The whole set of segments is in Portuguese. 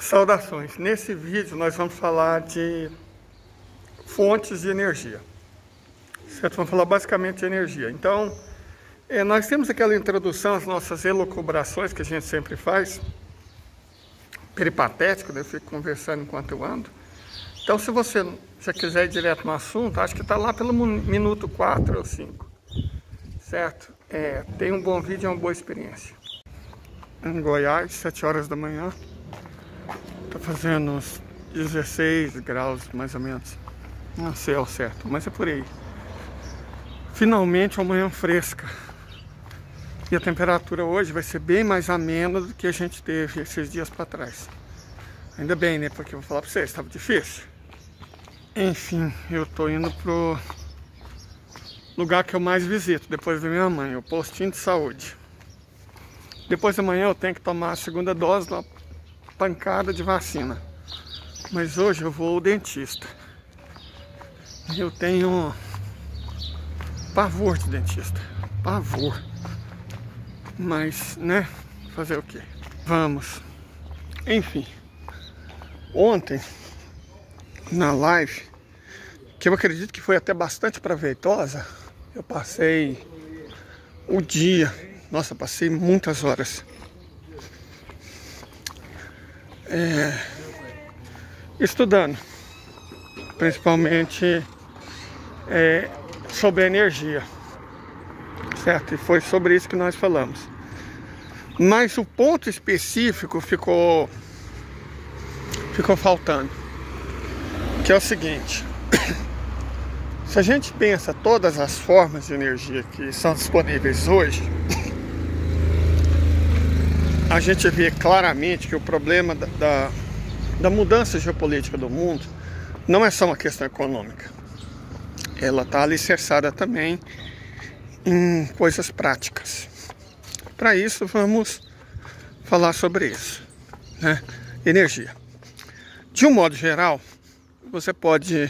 Saudações! Nesse vídeo nós vamos falar de fontes de energia. Certo? Vamos falar basicamente de energia. Então, nós temos aquela introdução às nossas elucubrações que a gente sempre faz, peripatético, né? Eu fico conversando enquanto eu ando. Então, se você já quiser ir direto no assunto, acho que está lá pelo minuto 4 ou 5. Certo? Tem um bom vídeo e uma boa experiência. Em Goiás, 7 horas da manhã. Tá fazendo uns 16 graus, mais ou menos. Não sei ao certo, mas é por aí. Finalmente uma manhã fresca. E a temperatura hoje vai ser bem mais amena do que a gente teve esses dias para trás. Ainda bem, né? Porque eu vou falar para vocês, estava difícil. Enfim, eu tô indo pro lugar que eu mais visito depois da minha mãe, o postinho de saúde. Depois da manhã eu tenho que tomar a segunda dose da pancada de vacina. Mas hoje eu vou ao dentista. Eu tenho pavor de dentista. Pavor. Mas, né? Fazer o quê? Vamos. Enfim. Ontem, na live, que eu acredito que foi até bastante proveitosa, eu passei o dia. Nossa, passei muitas horas. Estudando, principalmente sobre a energia, certo? E foi sobre isso que nós falamos. Mas o ponto específico ficou faltando, que é o seguinte: se a gente pensa todas as formas de energia que são disponíveis hoje, a gente vê claramente que o problema da mudança geopolítica do mundo não é só uma questão econômica. Ela está alicerçada também em coisas práticas. Para isso, vamos falar sobre isso, né? Energia. De um modo geral, você pode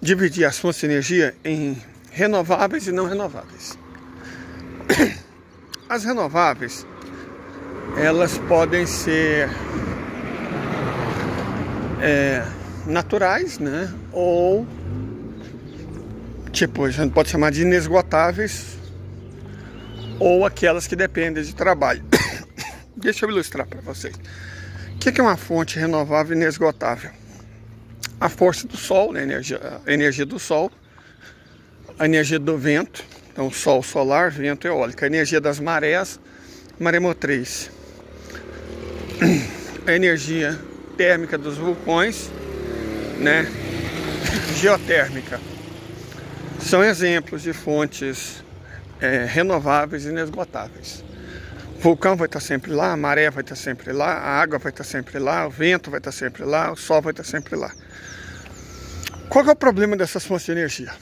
dividir as fontes de energia em renováveis e não renováveis. As renováveis, elas podem ser naturais, né? Ou tipo, a gente pode chamar de inesgotáveis, ou aquelas que dependem de trabalho. Deixa eu ilustrar para vocês. O que é uma fonte renovável inesgotável? A força do sol, né? A energia do sol, a energia do vento, então sol solar, vento eólico, a energia das marés, maremotriz, a energia térmica dos vulcões, né? Geotérmica. São exemplos de fontes renováveis e inesgotáveis. O vulcão vai estar sempre lá, a maré vai estar sempre lá, a água vai estar sempre lá, o vento vai estar sempre lá, o sol vai estar sempre lá. Qual que é o problema dessas fontes de energia?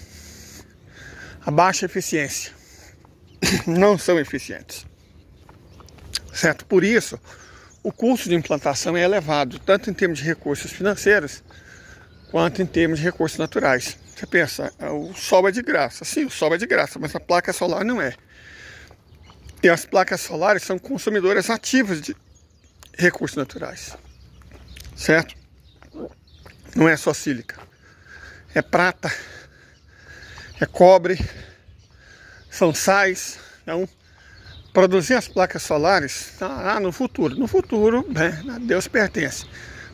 A baixa eficiência. Não são eficientes. Certo? Por isso, o custo de implantação é elevado, tanto em termos de recursos financeiros, quanto em termos de recursos naturais. Você pensa, o sol é de graça. Sim, o sol é de graça, mas a placa solar não é. E as placas solares são consumidoras ativas de recursos naturais. Certo? Não é só sílica. É prata, é cobre, são sais. Então, produzir as placas solares no futuro. No futuro, a Deus pertence.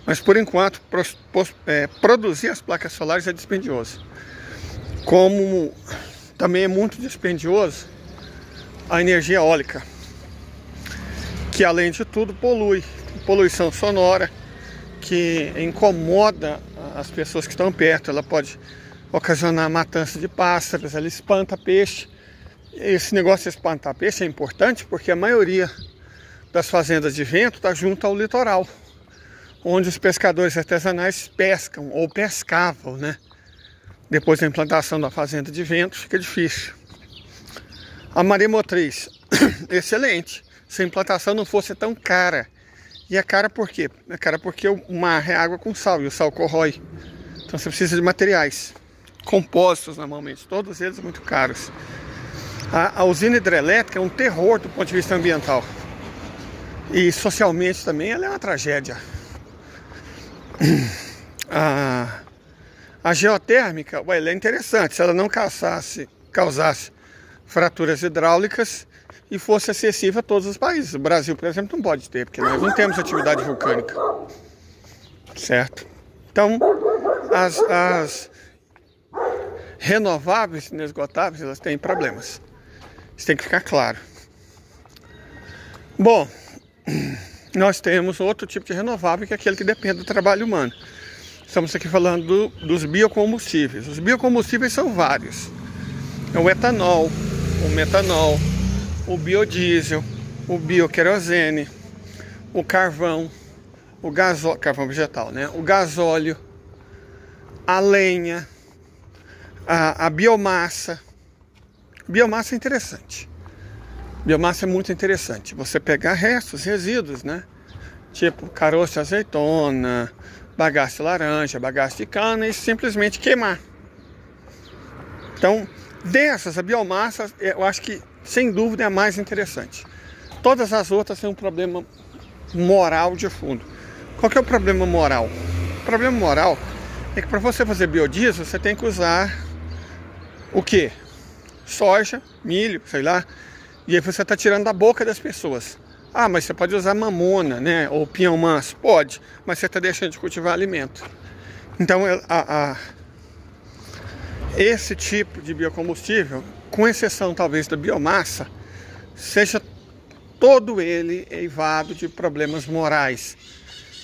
Mas por enquanto, produzir as placas solares é dispendioso. Como também é muito dispendioso a energia eólica, que além de tudo polui. Poluição sonora, que incomoda as pessoas que estão perto. Ela pode ocasionar matança de pássaros, ela espanta peixe. Esse negócio de espantar peixe é importante porque a maioria das fazendas de vento está junto ao litoral, onde os pescadores artesanais pescam ou pescavam, né? Depois da implantação da fazenda de vento fica difícil. A maremotriz, excelente, se a implantação não fosse tão cara. E é cara por quê? É cara porque o mar é água com sal e o sal corrói. Então você precisa de materiais compostos normalmente, todos eles muito caros. A usina hidrelétrica é um terror do ponto de vista ambiental. E socialmente também ela é uma tragédia. A geotérmica, ela é interessante se ela não causasse fraturas hidráulicas e fosse acessível a todos os países. O Brasil, por exemplo, não pode ter, porque nós não temos atividade vulcânica, certo? Então, as renováveis inesgotáveis, elas têm problemas. Isso tem que ficar claro. Bom, nós temos outro tipo de renovável, que é aquele que depende do trabalho humano. Estamos aqui falando dos biocombustíveis. Os biocombustíveis são vários. É o etanol, o metanol, o biodiesel, o bioquerosene, o carvão, o gasóleo, carvão vegetal, né? O gasóleo, a lenha, a biomassa. Biomassa é interessante. Biomassa é muito interessante. Você pegar restos, resíduos, né? Tipo caroço de azeitona, bagaço de laranja, bagaço de cana, e simplesmente queimar. Então, dessas, a biomassa, eu acho que, sem dúvida, é a mais interessante. Todas as outras têm um problema moral de fundo. Qual que é o problema moral? O problema moral é que para você fazer biodiesel, você tem que usar o quê? Soja, milho, sei lá. E aí você está tirando da boca das pessoas. Ah, mas você pode usar mamona, né? Ou pinhão manso. Pode, mas você está deixando de cultivar alimento. Então, esse tipo de biocombustível, com exceção talvez da biomassa, seja todo ele eivado de problemas morais,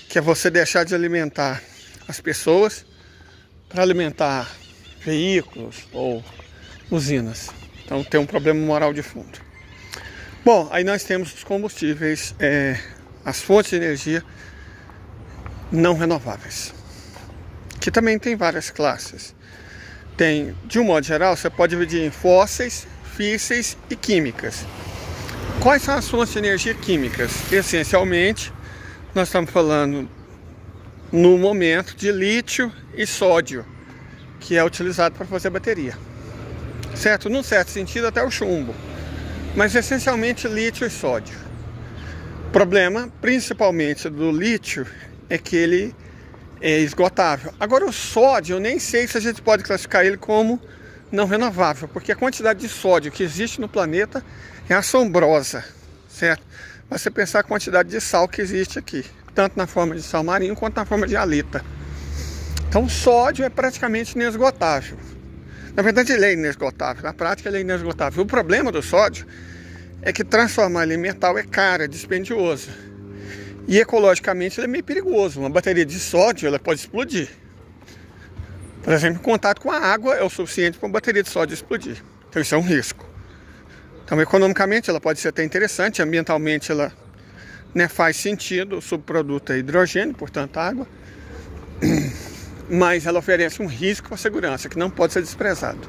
que é você deixar de alimentar as pessoas para alimentar veículos ou usinas. Então tem um problema moral de fundo. Bom, aí nós temos os combustíveis, as fontes de energia não renováveis, que também tem várias classes. Tem, de um modo geral, você pode dividir em fósseis, físseis e químicas. Quais são as fontes de energia químicas? Essencialmente, nós estamos falando no momento de lítio e sódio, que é utilizado para fazer bateria. Certo? Num certo sentido, até o chumbo. Mas essencialmente lítio e sódio. O problema, principalmente do lítio, é que ele é esgotável. Agora o sódio, eu nem sei se a gente pode classificar ele como não renovável, porque a quantidade de sódio que existe no planeta é assombrosa, certo? Mas você pensar a quantidade de sal que existe aqui, tanto na forma de sal marinho quanto na forma de halita. Então o sódio é praticamente inesgotável. Na verdade ele é inesgotável, na prática ele é inesgotável. O problema do sódio é que transformar ele em metal é caro, é dispendioso. E ecologicamente ele é meio perigoso. Uma bateria de sódio ela pode explodir. Por exemplo, contato com a água é o suficiente para uma bateria de sódio explodir. Então isso é um risco. Então economicamente ela pode ser até interessante, ambientalmente ela, né, faz sentido, o subproduto é hidrogênio, portanto água. Mas ela oferece um risco para a segurança que não pode ser desprezado.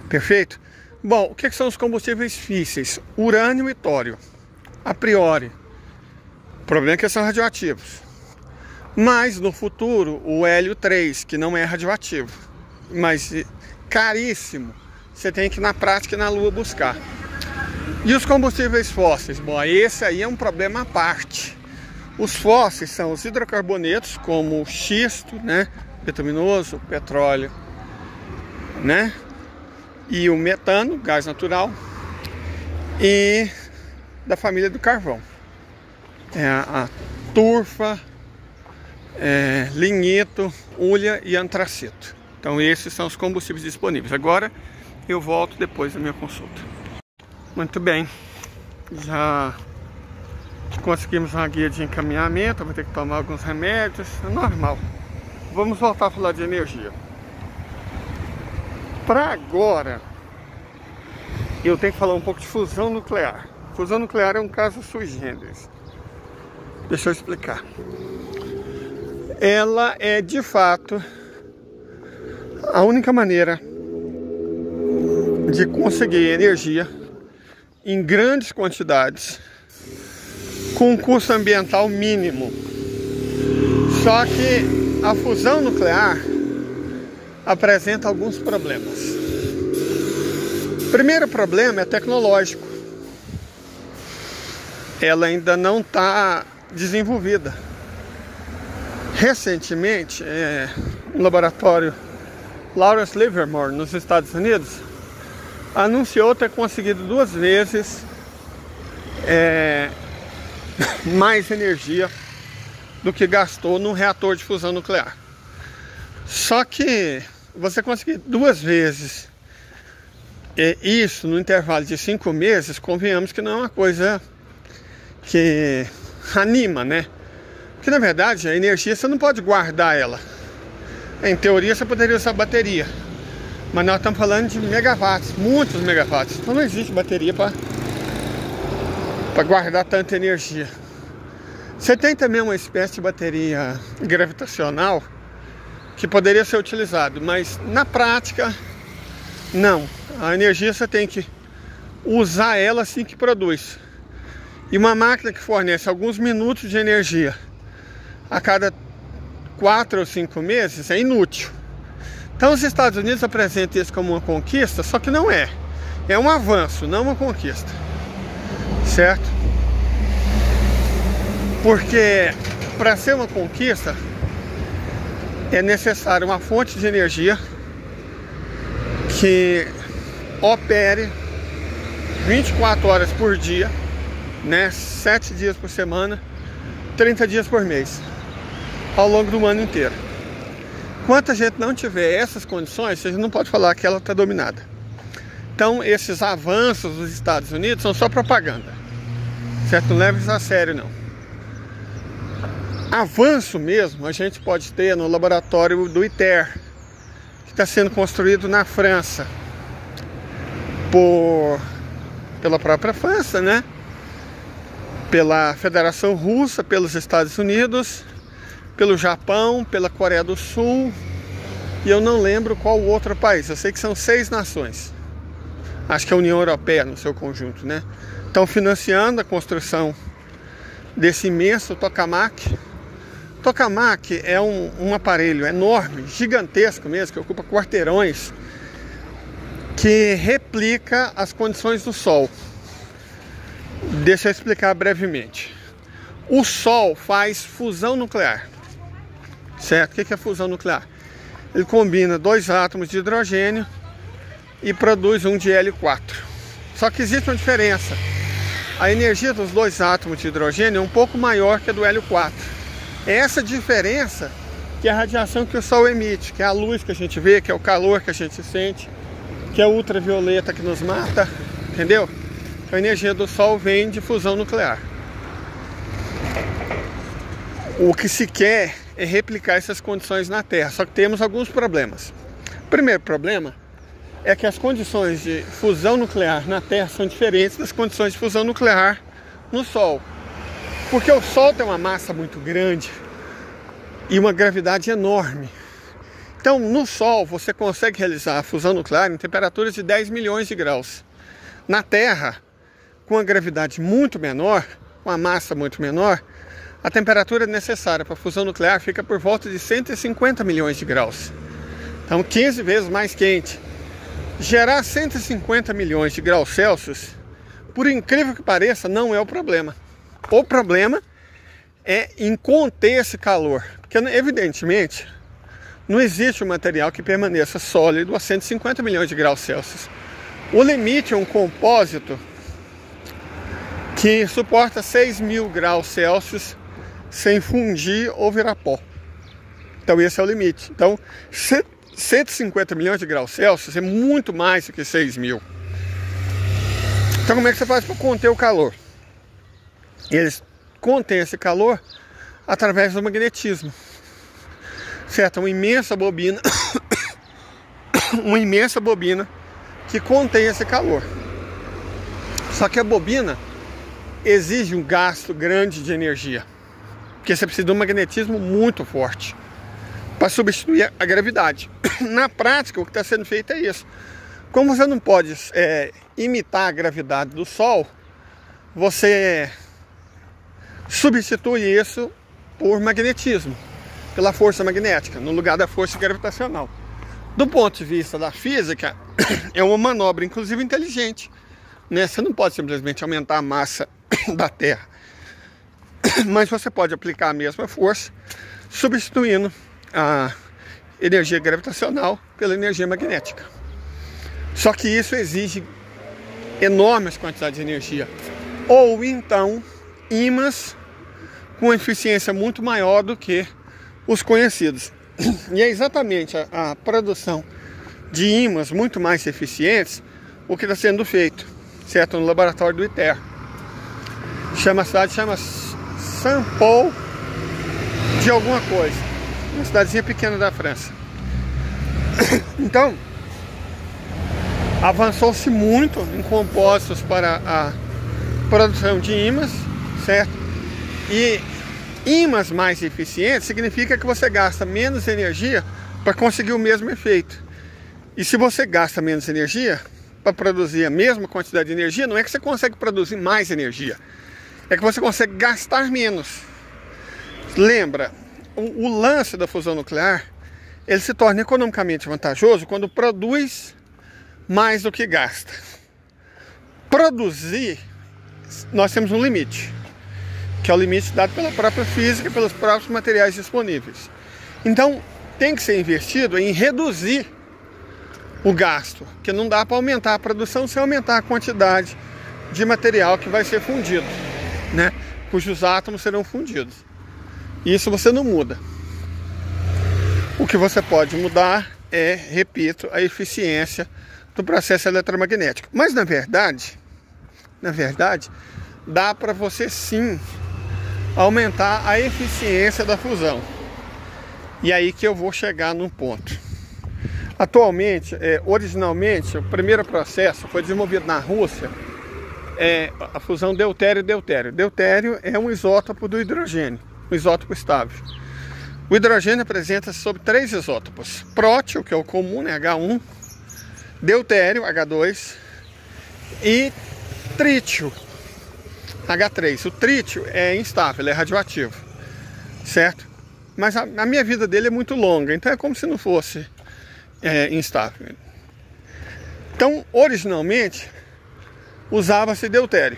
Perfeito? Bom, o que são os combustíveis físseis? Urânio e tório. A priori, o problema é que eles são radioativos. Mas no futuro, o hélio 3, que não é radioativo, mas caríssimo, você tem que ir na prática e na Lua buscar. E os combustíveis fósseis? Bom, esse aí é um problema à parte. Os fósseis são os hidrocarbonetos, como o xisto, né, bituminoso, petróleo, né, e o metano, gás natural, e da família do carvão. A turfa, lignito, hulha e antracito. Então esses são os combustíveis disponíveis. Agora eu volto depois da minha consulta. Muito bem, já conseguimos uma guia de encaminhamento, vou ter que tomar alguns remédios, é normal. Vamos voltar a falar de energia. Para agora, eu tenho que falar um pouco de fusão nuclear. Fusão nuclear é um caso sui generis. Deixa eu explicar. Ela é, de fato, a única maneira de conseguir energia em grandes quantidades com um custo ambiental mínimo. Só que a fusão nuclear apresenta alguns problemas. O primeiro problema é tecnológico. Ela ainda não está desenvolvida. Recentemente, um laboratório Lawrence Livermore, nos Estados Unidos, anunciou ter conseguido 2 vezes mais energia do que gastou num reator de fusão nuclear. Só que você conseguir 2 vezes isso no intervalo de 5 meses, convenhamos que não é uma coisa que anima, né? Porque na verdade a energia você não pode guardar ela. Em teoria você poderia usar bateria, mas nós estamos falando de megawatts, muitos megawatts. Então não existe bateria para guardar tanta energia. Você tem também uma espécie de bateria gravitacional que poderia ser utilizado, mas na prática não. A energia você tem que usar ela assim que produz. E uma máquina que fornece alguns minutos de energia a cada 4 ou 5 meses é inútil. Então os Estados Unidos apresentam isso como uma conquista, só que não é. É um avanço, não uma conquista. Certo? Porque para ser uma conquista é necessário uma fonte de energia que opere 24 horas por dia, né? 7 dias por semana, 30 dias por mês, ao longo do ano inteiro. Enquanto a gente não tiver essas condições, a gente não pode falar que ela está dominada. Então esses avanços dos Estados Unidos são só propaganda, certo? Não leve isso a sério não. Avanço mesmo a gente pode ter no laboratório do ITER, que está sendo construído na França pela própria França, né? Pela Federação Russa, pelos Estados Unidos, pelo Japão, pela Coreia do Sul, e eu não lembro qual outro país. Eu sei que são 6 nações. Acho que é a União Europeia no seu conjunto, né? Estão financiando a construção desse imenso tokamak. Tokamak é um aparelho enorme, gigantesco mesmo, que ocupa quarteirões, que replica as condições do Sol. Deixa eu explicar brevemente. O Sol faz fusão nuclear, certo? O que é fusão nuclear? Ele combina 2 átomos de hidrogênio e produz um de hélio 4. Só que existe uma diferença. A energia dos 2 átomos de hidrogênio é um pouco maior que a do hélio 4. É essa diferença que é a radiação que o Sol emite, que é a luz que a gente vê, que é o calor que a gente sente, que é a ultravioleta que nos mata, entendeu? A energia do Sol vem de fusão nuclear. O que se quer é replicar essas condições na Terra, só que temos alguns problemas. O primeiro problema é que as condições de fusão nuclear na Terra são diferentes das condições de fusão nuclear no Sol. Porque o Sol tem uma massa muito grande e uma gravidade enorme. Então, no Sol, você consegue realizar a fusão nuclear em temperaturas de 10 milhões de graus. Na Terra, com a gravidade muito menor, com a massa muito menor, a temperatura necessária para a fusão nuclear fica por volta de 150 milhões de graus. Então, 15 vezes mais quente. Gerar 150 milhões de graus Celsius, por incrível que pareça, não é o problema. O problema é em conter esse calor, porque evidentemente não existe um material que permaneça sólido a 150 milhões de graus Celsius. O limite é um compósito que suporta 6.000 graus Celsius sem fundir ou virar pó. Então esse é o limite. Então 150 milhões de graus Celsius é muito mais do que 6.000. Então como é que você faz para conter o calor? Eles contêm esse calor através do magnetismo, certo? Uma imensa bobina que contém esse calor. Só que a bobina exige um gasto grande de energia, porque você precisa de um magnetismo muito forte para substituir a gravidade. Na prática, o que está sendo feito é isso. Como você não pode imitar a gravidade do Sol, você substitui isso por magnetismo, pela força magnética, no lugar da força gravitacional. Do ponto de vista da física, é uma manobra, inclusive, inteligente, né? Você não pode simplesmente aumentar a massa da Terra, mas você pode aplicar a mesma força substituindo a energia gravitacional pela energia magnética. Só que isso exige enormes quantidades de energia, ou então ímãs com eficiência muito maior do que os conhecidos. E é exatamente a produção de ímãs muito mais eficientes o que está sendo feito, certo? No laboratório do ITER. A cidade chama Saint Paul de alguma coisa, uma cidadezinha pequena da França. Então, avançou-se muito em compósitos para a produção de ímãs, certo? E ímãs mais eficientes significa que você gasta menos energia para conseguir o mesmo efeito. E se você gasta menos energia para produzir a mesma quantidade de energia, não é que você consegue produzir mais energia, é que você consegue gastar menos. Lembra, o lance da fusão nuclear, ele se torna economicamente vantajoso quando produz mais do que gasta. Produzir, nós temos um limite, que é o limite dado pela própria física, pelos próprios materiais disponíveis. Então, tem que ser investido em reduzir o gasto, que não dá para aumentar a produção sem aumentar a quantidade de material que vai ser fundido, né? Cujos átomos serão fundidos. Isso você não muda. O que você pode mudar é, repito, a eficiência do processo eletromagnético. Mas na verdade, dá para você sim aumentar a eficiência da fusão. E aí que eu vou chegar num ponto. Atualmente, originalmente, o primeiro processo foi desenvolvido na Rússia, a fusão deutério-deutério. Deutério é um isótopo do hidrogênio, um isótopo estável. O hidrogênio apresenta-se sob 3 isótopos: prótio, que é o comum, né, H1, deutério, H2, e trítio, H3. O trítio é instável, é radioativo, certo? Mas a minha vida dele é muito longa, então é como se não fosse instável. Então, originalmente, usava-se deutério.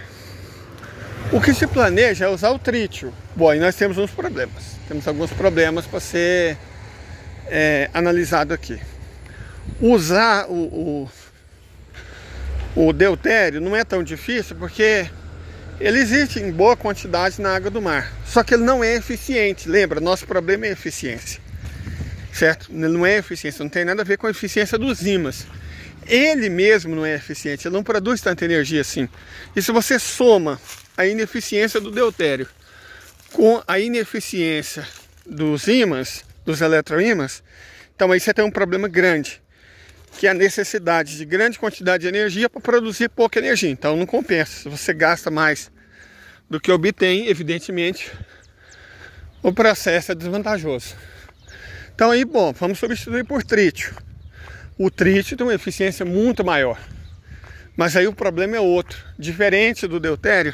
O que se planeja é usar o trítio. Bom, e nós temos uns problemas. Temos alguns problemas para ser analisado aqui. Usar o deutério não é tão difícil, porque ele existe em boa quantidade na água do mar. Só que ele não é eficiente. Lembra, nosso problema é eficiência, certo? Ele não é eficiência, não tem nada a ver com a eficiência dos ímãs. Ele mesmo não é eficiente, ele não produz tanta energia assim. E se você soma a ineficiência do deutério com a ineficiência dos ímãs, dos eletroímãs, então aí você tem um problema grande, que é a necessidade de grande quantidade de energia para produzir pouca energia. Então não compensa. Se você gasta mais do que obtém, evidentemente, o processo é desvantajoso. Então aí, bom, vamos substituir por trítio. O trítio tem uma eficiência muito maior. Mas aí o problema é outro. Diferente do deutério,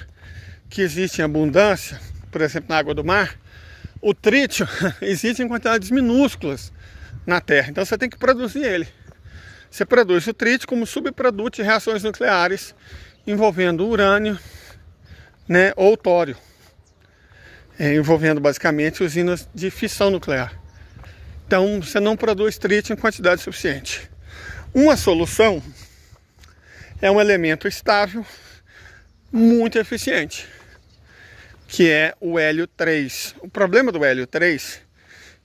que existe em abundância, por exemplo, na água do mar, o trítio existe em quantidades minúsculas na Terra. Então você tem que produzir ele. Você produz o trítio como subproduto de reações nucleares envolvendo urânio, né, ou tório, envolvendo basicamente usinas de fissão nuclear. Então você não produz trítio em quantidade suficiente. Uma solução é um elemento estável muito eficiente, que é o hélio 3. O problema do hélio 3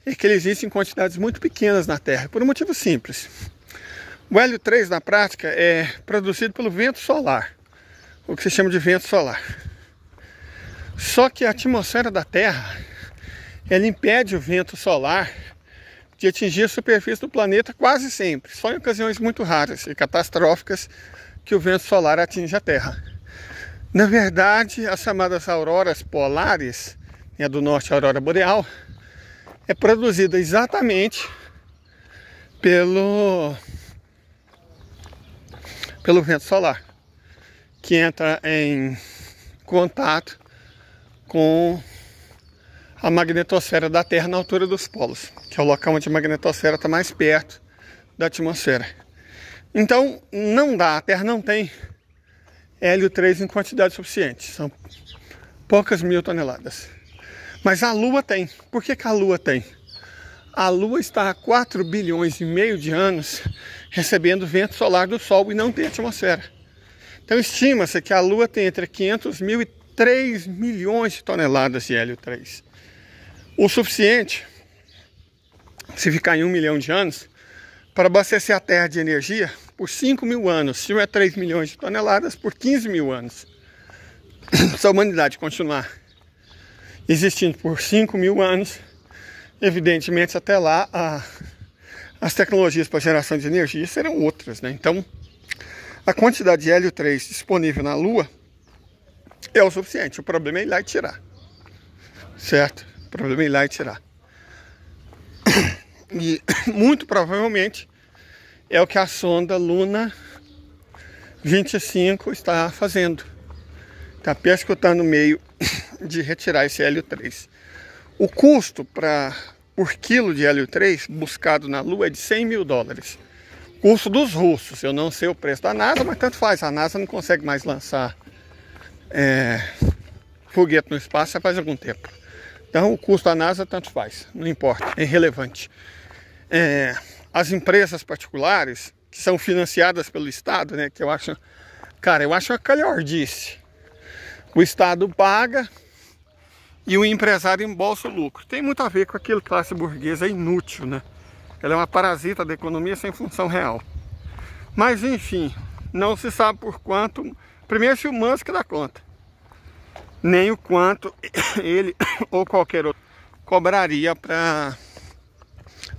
é que ele existe em quantidades muito pequenas na Terra, por um motivo simples. O hélio 3, na prática, é produzido pelo vento solar, o que se chama de vento solar. Só que a atmosfera da Terra, ela impede o vento solar de atingir a superfície do planeta quase sempre. Só em ocasiões muito raras e catastróficas que o vento solar atinge a Terra. Na verdade, as chamadas auroras polares, a do norte a aurora boreal, é produzida exatamente pelo vento solar, que entra em contato com a magnetosfera da Terra na altura dos polos, que é o local onde a magnetosfera está mais perto da atmosfera. Então, não dá, a Terra não tem hélio 3 em quantidade suficiente, são poucas mil toneladas. Mas a Lua tem. Por que a Lua tem? A Lua está há 4,5 bilhões de anos recebendo vento solar do Sol e não tem atmosfera. Então estima-se que a Lua tem entre 500 mil e 3 milhões de toneladas de hélio 3. O suficiente, se ficar em 1 milhão de anos, para abastecer a Terra de energia por 5.000 anos. Se tiver 3 milhões de toneladas, por 15.000 anos. Se a humanidade continuar existindo por 5.000 anos, evidentemente até lá as tecnologias para geração de energia serão outras, né? Então, a quantidade de hélio 3 disponível na Lua é o suficiente. O problema é ir lá e tirar. Certo? O problema é ir lá e tirar. E muito provavelmente é o que a sonda Luna 25 está fazendo. Está perscrutando o meio de retirar esse hélio 3. O custo por quilo de hélio 3 buscado na Lua é de 100 mil dólares. Custo dos russos. Eu não sei o preço da NASA, mas tanto faz. A NASA não consegue mais lançar foguete no espaço já faz algum tempo. Então o custo da NASA tanto faz. Não importa, é irrelevante. As empresas particulares que são financiadas pelo Estado, né, que eu acho uma calhordice. O Estado paga e o empresário embolsa o lucro. Tem muito a ver com aquilo classe burguesa inútil, né? Ela é uma parasita da economia sem função real. Mas enfim, não se sabe por quanto. Primeiro, se o Musk dá conta, nem o quanto ele ou qualquer outro cobraria para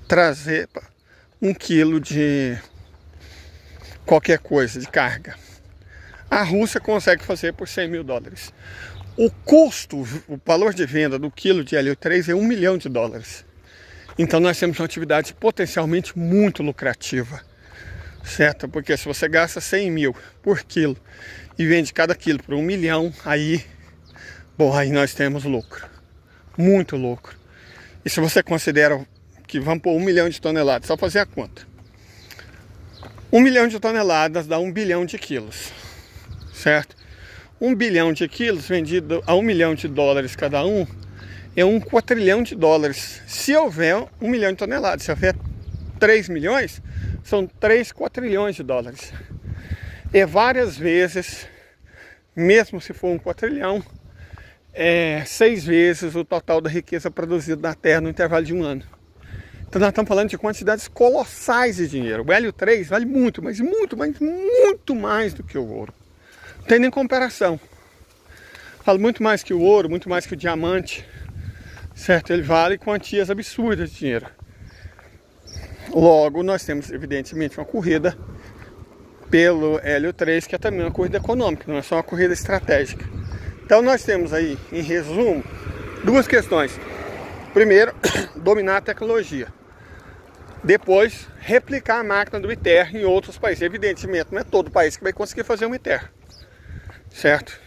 trazer 1 quilo de qualquer coisa, de carga. A Rússia consegue fazer por 100 mil dólares. O custo, o valor de venda do quilo de hélio 3 é 1 milhão de dólares. Então nós temos uma atividade potencialmente muito lucrativa, certo? Porque se você gasta 100 mil por quilo e vende cada quilo por 1 milhão, aí nós temos lucro, muito lucro. E se você considera que vamos por 1 milhão de toneladas, só fazer a conta. 1 milhão de toneladas dá 1 bilhão de quilos, certo? 1 bilhão de quilos vendido a 1 milhão de dólares cada um, é 1 quatrilhão de dólares. Se houver 1 milhão de toneladas, se houver 3 milhões, são 3 quatrilhões de dólares. É várias vezes, mesmo se for 1 quatrilhão, 6 vezes o total da riqueza produzida na Terra no intervalo de 1 ano. Então nós estamos falando de quantidades colossais de dinheiro. O hélio 3 vale muito, mas muito mais do que o ouro. Não tem nem comparação. Falo muito mais que o ouro, muito mais que o diamante. Certo? Ele vale quantias absurdas de dinheiro. Logo, nós temos, evidentemente, uma corrida pelo hélio 3, que é também uma corrida econômica, não é só uma corrida estratégica. Então, nós temos aí, em resumo, 2 questões. Primeiro, dominar a tecnologia. Depois, replicar a máquina do ITER em outros países. Evidentemente, não é todo país que vai conseguir fazer um ITER. Certo?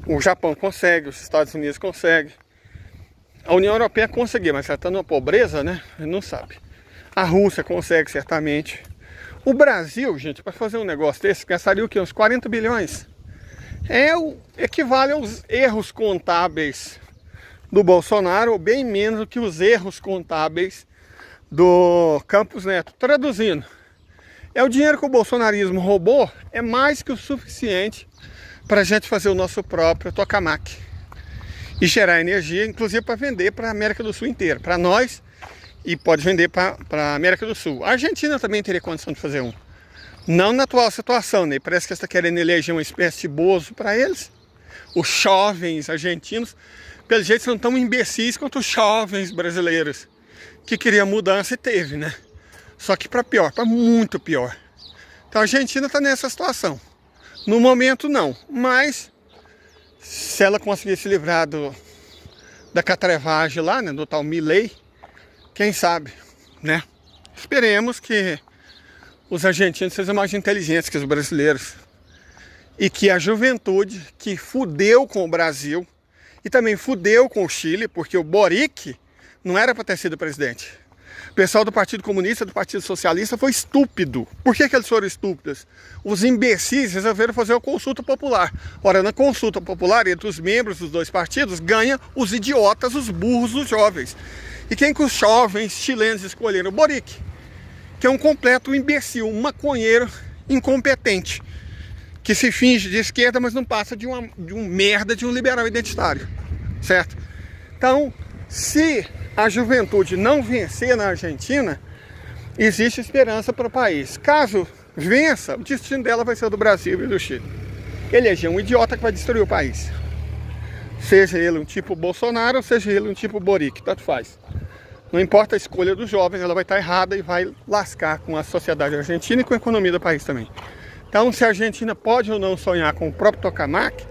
O Japão consegue, os Estados Unidos conseguem. A União Europeia conseguiu, mas ela está numa pobreza, né? Não sabe. A Rússia consegue, certamente. O Brasil, gente, para fazer um negócio desse, gastaria o quê? Uns 40 bilhões. Equivale aos erros contábeis do Bolsonaro, ou bem menos do que os erros contábeis do Campos Neto. Traduzindo, o dinheiro que o bolsonarismo roubou é mais que o suficiente para a gente fazer o nosso próprio tokamak e gerar energia, inclusive para vender para a América do Sul inteira, para nós, e pode vender para a América do Sul. A Argentina também teria condição de fazer um. Não na atual situação, né? Parece que está querendo eleger uma espécie de Bozo para eles. Os jovens argentinos, pelo jeito, são tão imbecis quanto os jovens brasileiros, que queriam mudança e teve, né? Só que para pior, para muito pior. Então a Argentina está nessa situação. No momento não, mas se ela conseguir se livrar da catrevagem lá, né, do tal Milei, quem sabe, né? Esperemos que os argentinos sejam mais inteligentes que os brasileiros. E que a juventude que fudeu com o Brasil e também fudeu com o Chile, porque o Boric não era para ter sido presidente. pessoal do Partido Comunista, do Partido Socialista foi estúpido. Por que eles foram estúpidos? Os imbecis resolveram fazer uma consulta popular. Ora, na consulta popular, entre os membros dos dois partidos, ganha os idiotas, os burros, os jovens. E quem que os jovens chilenos escolheram? O Boric, que é um completo imbecil, um maconheiro incompetente, que se finge de esquerda, mas não passa de um merda de um liberal identitário, certo? Então, se a juventude não vencer na Argentina, existe esperança para o país. Caso vença, o destino dela vai ser o do Brasil e do Chile. Eleger um idiota que vai destruir o país. Seja ele um tipo Bolsonaro, ou seja ele um tipo Boric, tanto faz. Não importa a escolha dos jovens, ela vai estar errada e vai lascar com a sociedade argentina e com a economia do país também. Então, se a Argentina pode ou não sonhar com o próprio tokamak,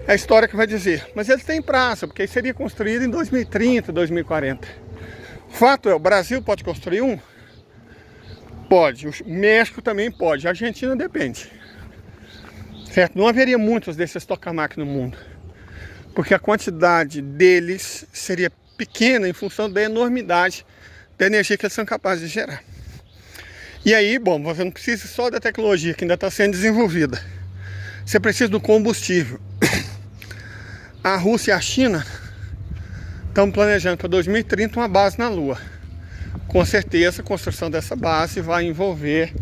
é a história que vai dizer. Mas eles têm prazo, porque seria construído em 2030, 2040. O fato é, o Brasil pode construir um? Pode. O México também pode. A Argentina depende. Certo? Não haveria muitos desses tokamak no mundo, porque a quantidade deles seria pequena em função da enormidade da energia que eles são capazes de gerar. E aí, bom, você não precisa só da tecnologia que ainda está sendo desenvolvida. Você precisa do combustível. A Rússia e a China estão planejando para 2030 uma base na Lua. Com certeza a construção dessa base vai envolver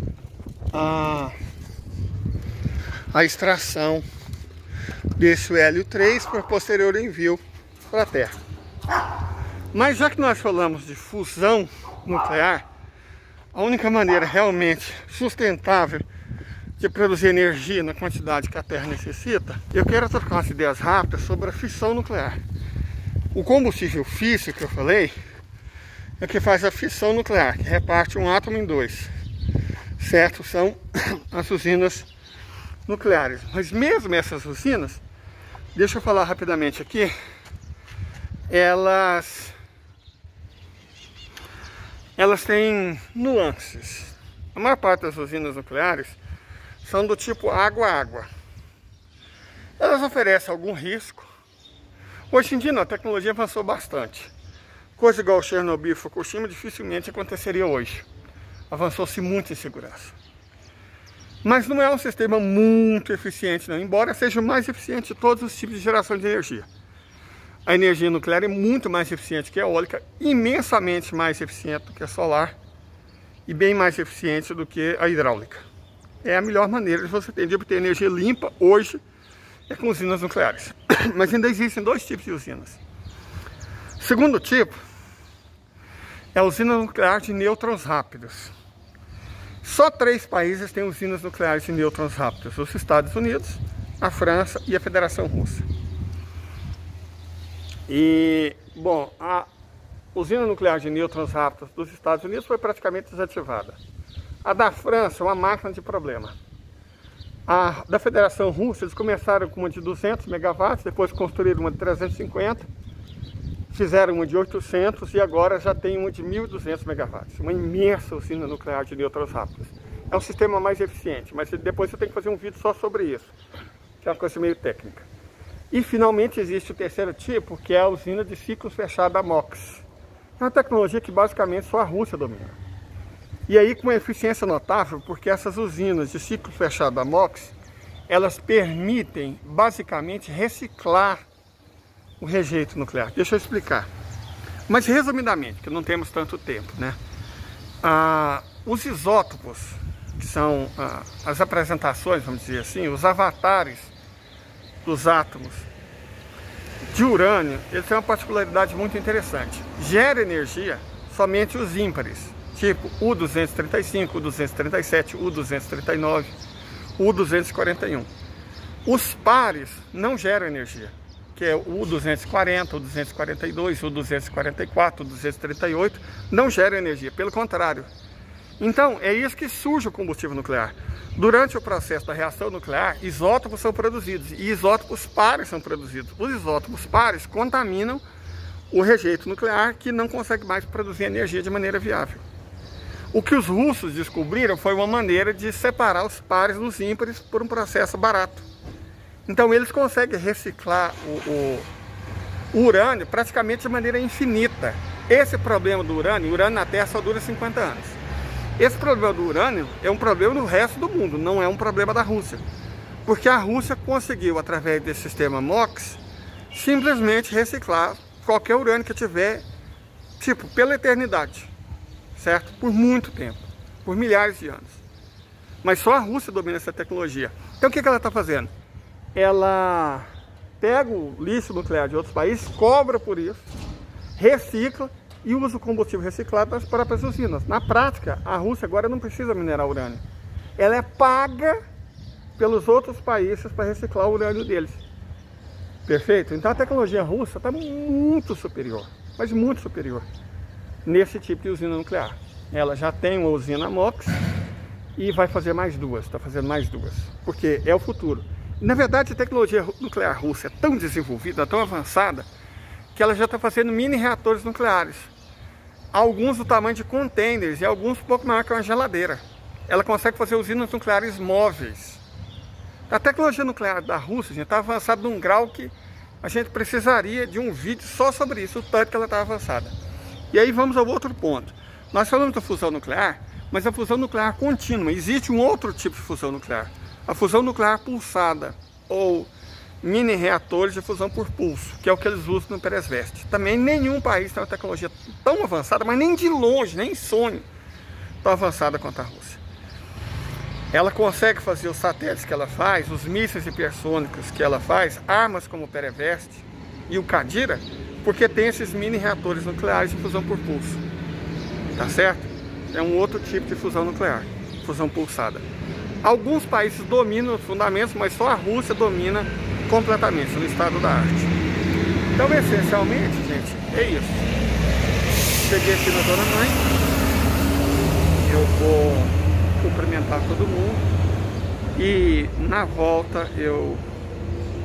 a extração desse hélio 3 para posterior envio para a Terra. Mas já que nós falamos de fusão nuclear, a única maneira realmente sustentável de produzir energia na quantidade que a Terra necessita, eu quero trocar umas ideias rápidas sobre a fissão nuclear. O combustível físsil que eu falei é o que faz a fissão nuclear, que reparte um átomo em dois, certo? São as usinas nucleares. Mas mesmo essas usinas, deixa eu falar rapidamente aqui, elas têm nuances. A maior parte das usinas nucleares são do tipo água-água. Elas oferecem algum risco. Hoje em dia não, a tecnologia avançou bastante. Coisa igual Chernobyl e Fukushima dificilmente aconteceria hoje. Avançou-se muito em segurança. Mas não é um sistema muito eficiente não, embora seja o mais eficiente de todos os tipos de geração de energia. A energia nuclear é muito mais eficiente que a eólica, imensamente mais eficiente do que a solar e bem mais eficiente do que a hidráulica. É a melhor maneira de você ter de obter energia limpa hoje é com usinas nucleares. Mas ainda existem dois tipos de usinas. O segundo tipo é a usina nuclear de nêutrons rápidos. Só 3 países têm usinas nucleares de nêutrons rápidos: os Estados Unidos, a França e a Federação Russa. E, bom, a usina nuclear de nêutrons rápidos dos Estados Unidos foi praticamente desativada. A da França é uma máquina de problema. A da Federação Russa, eles começaram com uma de 200 megawatts, depois construíram uma de 350, fizeram uma de 800 e agora já tem uma de 1.200 megawatts. Uma imensa usina nuclear de nêutrons rápidos. É um sistema mais eficiente, mas depois você tem que fazer um vídeo só sobre isso, que é uma coisa meio técnica. E finalmente existe o terceiro tipo, que é a usina de ciclos fechados MOX. É uma tecnologia que basicamente só a Rússia domina. E aí com uma eficiência notável, porque essas usinas de ciclo fechado MOX, elas permitem basicamente reciclar o rejeito nuclear. Deixa eu explicar. Mas resumidamente, que não temos tanto tempo, né? Os isótopos, que são as apresentações, vamos dizer assim, os avatares dos átomos de urânio, eles têm uma particularidade muito interessante. Gera energia somente os ímpares, tipo U-235, U-237, U-239, U-241. Os pares não geram energia, que é o U-240, o 242, o 244, o 238, não geram energia, pelo contrário. Então, é isso que surge o combustível nuclear. Durante o processo da reação nuclear, isótopos são produzidos e isótopos pares são produzidos. Os isótopos pares contaminam o rejeito nuclear, que não consegue mais produzir energia de maneira viável. O que os russos descobriram foi uma maneira de separar os pares dos ímpares por um processo barato. Então eles conseguem reciclar o urânio praticamente de maneira infinita. Esse problema do urânio, o urânio na Terra só dura 50 anos. Esse problema do urânio é um problema no resto do mundo, não é um problema da Rússia. Porque a Rússia conseguiu, através desse sistema MOX, simplesmente reciclar qualquer urânio que tiver, tipo, pela eternidade, certo? Por muito tempo, por milhares de anos. Mas só a Rússia domina essa tecnologia. Então o que ela está fazendo? Ela pega o lixo nuclear de outros países, cobra por isso, recicla e usa o combustível reciclado para as próprias usinas. Na prática, a Rússia agora não precisa minerar urânio. Ela é paga pelos outros países para reciclar o urânio deles. Perfeito? Então a tecnologia russa está muito superior, mas muito superior, nesse tipo de usina nuclear. Ela já tem uma usina MOX e vai fazer mais duas, está fazendo mais duas, porque é o futuro. Na verdade, a tecnologia nuclear russa é tão desenvolvida, tão avançada, que ela já está fazendo mini reatores nucleares. Alguns do tamanho de containers e alguns um pouco maior que uma geladeira. Ela consegue fazer usinas nucleares móveis. A tecnologia nuclear da Rússia está avançada num grau que a gente precisaria de um vídeo só sobre isso, o tanto que ela está avançada. E aí vamos ao outro ponto. Nós falamos da fusão nuclear, mas a fusão nuclear contínua. Existe um outro tipo de fusão nuclear. A fusão nuclear pulsada, ou mini reatores de fusão por pulso, que é o que eles usam no Peresvest. Também nenhum país tem uma tecnologia tão avançada, mas nem de longe, nem em sonho, tão avançada quanto a Rússia. Ela consegue fazer os satélites que ela faz, os mísseis hipersônicos que ela faz, armas como o Peresvest e o Kadira, porque tem esses mini reatores nucleares de fusão por pulso. Tá certo? É um outro tipo de fusão nuclear, fusão pulsada. Alguns países dominam os fundamentos, mas só a Rússia domina completamente, no estado da arte. Então, essencialmente, gente, é isso. Cheguei aqui na Dona Mãe, eu vou cumprimentar todo mundo e na volta eu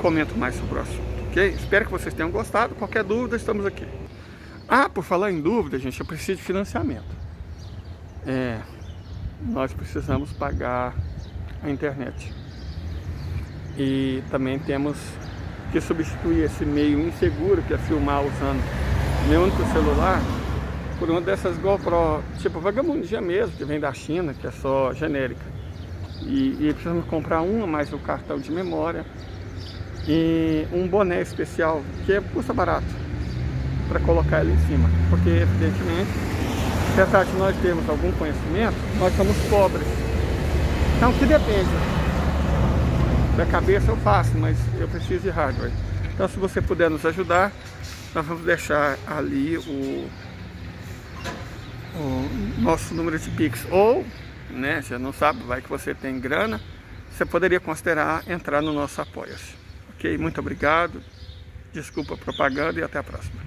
comento mais sobre o assunto, ok? Espero que vocês tenham gostado. Qualquer dúvida, estamos aqui. Ah, por falar em dúvida, gente, eu preciso de financiamento. Nós precisamos pagar a internet e também temos que substituir esse meio inseguro que é filmar usando meu único celular por uma dessas GoPro, tipo vagabundia mesmo, que vem da China, que é só genérica. E precisamos comprar uma, mais o cartão de memória e um boné especial, que custa barato, para colocar ele em cima. Porque, evidentemente, apesar de nós termos algum conhecimento, nós somos pobres. Então, que depende. Da cabeça eu faço, mas eu preciso de hardware. Então, se você puder nos ajudar, nós vamos deixar ali o nosso número de Pix, ou, né, você não sabe, vai que você tem grana, você poderia considerar entrar no nosso Apoia-se. Ok? Muito obrigado, desculpa a propaganda e até a próxima.